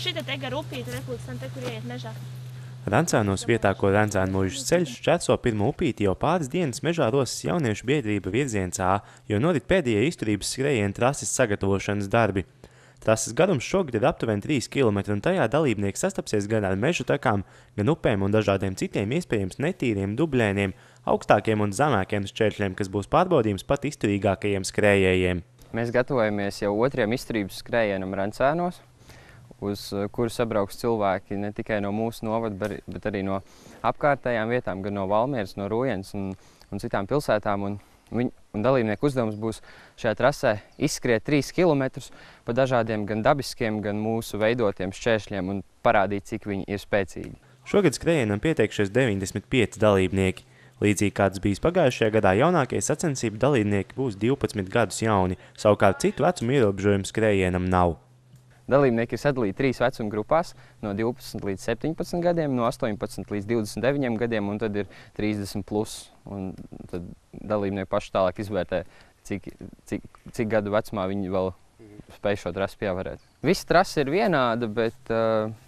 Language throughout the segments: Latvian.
šita te gar upīti, repulkstam te, kur ieiet mežā. Rancānos vietā, ko Rancānmuižas ceļš šķērso pirmo upīti, jau pāris dienas mežā rosas jauniešu biedrība virziens A, jo norit pēdējie izturības skrējiena trases sagatavošanas darbi. Trases garums šogad ir aptuveni 3 km, un tajā dalībnieki sastapsies gan ar mežu takām, gan upēm un dažādiem citiem iespējams netīriem dubļēniem, augstākiem un zemākiem šķēršļiem, kas būs pārbaudījums pat izturīgākajiem skrējējiem. Mēs gatavojamies jau otrajam izturības skrējienam Rancānos, uz kuru sabrauks cilvēki ne tikai no mūsu novada, bet arī no apkārtējām vietām, gan no Valmieras, no Rūjens un citām pilsētām. Un dalībnieku uzdevums būs šajā trasē izskriet 3 km pa dažādiem gan dabiskiem, gan mūsu veidotiem šķēršļiem un parādīt, cik viņi ir spēcīgi. Šogad skrējienam pieteikšies 95 dalībnieki. Līdzīgi kāds bijis pagājušajā gadā, jaunākie sacensību dalībnieki būs 12 gadus jauni, savukārt citu vecumu ierobežojumu skrējienam nav. Dalībnieki ir sadalīti 3 vecuma grupās, no 12 līdz 17 gadiem, no 18 līdz 29 gadiem, un tad ir 30 plus. Un tad dalībnieki paši tālāk izvērtē, cik gadu vecumā viņi vēl spēj šo trasi pievarēt. Visa trasa ir vienāda, bet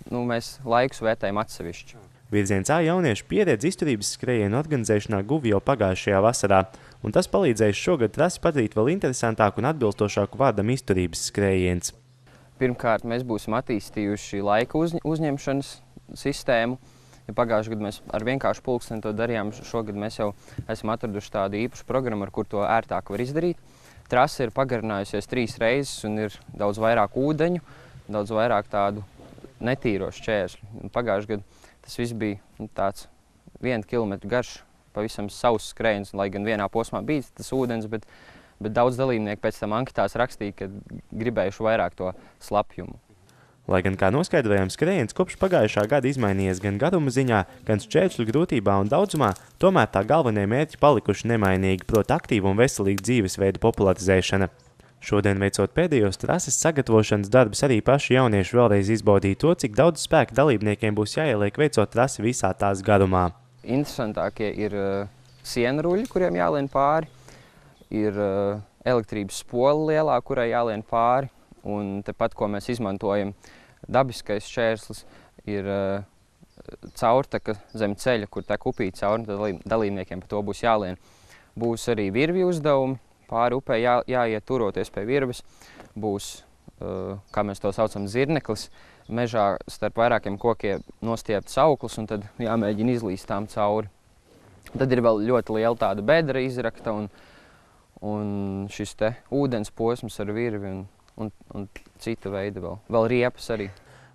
mēs laikus vērtējam atsevišķi. Virziens A jauniešu pieredzi izturības skrējienu organizēšanā guva jau pagājušajā vasarā, un tas palīdzēs šogad trasi padarīt vēl interesantāku un atbilstošāku vārdam izturības skrējiens. Pirmkārt, mēs būsim attīstījuši laika uzņemšanas sistēmu. Ja pagājušajā gadā mēs ar vienkāršu pulksteni to darījām, šogad mēs jau esam atraduši tādu īpašu programmu, ar kur to ērtāk var izdarīt. Trase ir pagarinājusies 3 reizes un ir daudz vairāk ūdeņu, daudz vairāk tādu netīro šķēršļu. Pagājušajā gadā tas viss bija tāds 1 kilometru garš, pavisam sauss skrējiens, lai gan vienā posmā bija tas ūdens, bet daudz dalībnieku pēc tam anketās rakstīja, ka gribējuši vairāk to slapjumu. Lai gan, kā noskaidrojām, skrējiens kopš pagājušā gada izmainījies gan garuma ziņā, gan šķēršļu grūtībā un daudzumā, tomēr tā galvenie mērķi palikuši nemainīgi, proti aktīvu un veselīgu dzīvesveidu popularizēšana. Šodien veicot pēdējos trases sagatavošanas darbus, arī paši jaunieši vēlreiz izbaudīja to, cik daudz spēka dalībniekiem būs jāieliek veicot trasi visā tās garumā. Interesantākie ir sienruļi, kuriem jālien pāri. Ir elektrības spola lielā, kurai jālien pāri, un tepat, ko mēs izmantojam, dabiskais šķērslis, ir caurteka zem ceļa, kur tek upīte cauri, dalībniekiem pa to būs jālien. Būs arī virvju uzdevumi, pāri upē jāiet turoties pie virves, būs, kā mēs to saucam, zirneklis, mežā starp vairākiem kokiem nostiepts auklis, un tad jāmēģina izlīst tām cauri. Tad ir vēl ļoti liela tāda bedra izrakta, un šis te ūdens posms ar virvi un cita veida vēl riepas arī.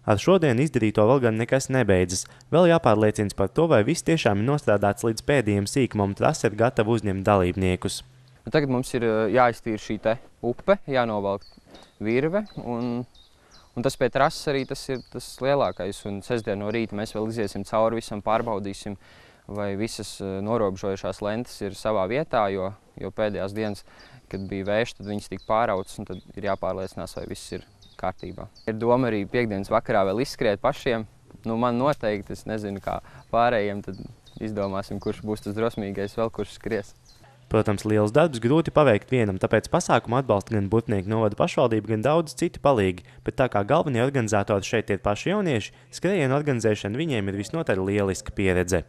Ar šodien izdarīto vēl gan nekas nebeidzas. Vēl jāpārliecins par to, vai viss tiešām ir nostrādāts līdz pēdējiem sīkumam, trase ir gatava uzņemt dalībniekus. Tagad mums ir jāiztīra šī te upe, jānovelk virve, un tas pie trases arī tas ir tas lielākais. Un sestdien no rīta mēs vēl iziesim cauri visam, pārbaudīsim, vai visas norobežojušās lentes ir savā vietā, jo pēdējās dienas, kad bija vējš, tad viņas tika pārautas, un tad ir jāpārliecinās, vai viss ir kārtībā. Ir doma arī piekdienas vakarā vēl izskriet pašiem. Man noteikti, es nezinu, kā pārējiem, tad izdomāsim, kurš būs tas drosmīgais vēl, kurš skries. Protams, liels darbs grūti paveikt vienam, tāpēc pasākumu atbalsta gan Butnieku novada pašvaldība, gan daudz citi palīgi, bet tā kā galvenie organizatori šeit ir paši jaunieši, skrējienu organizēšana viņiem ir visnotaļ lieliska pieredze.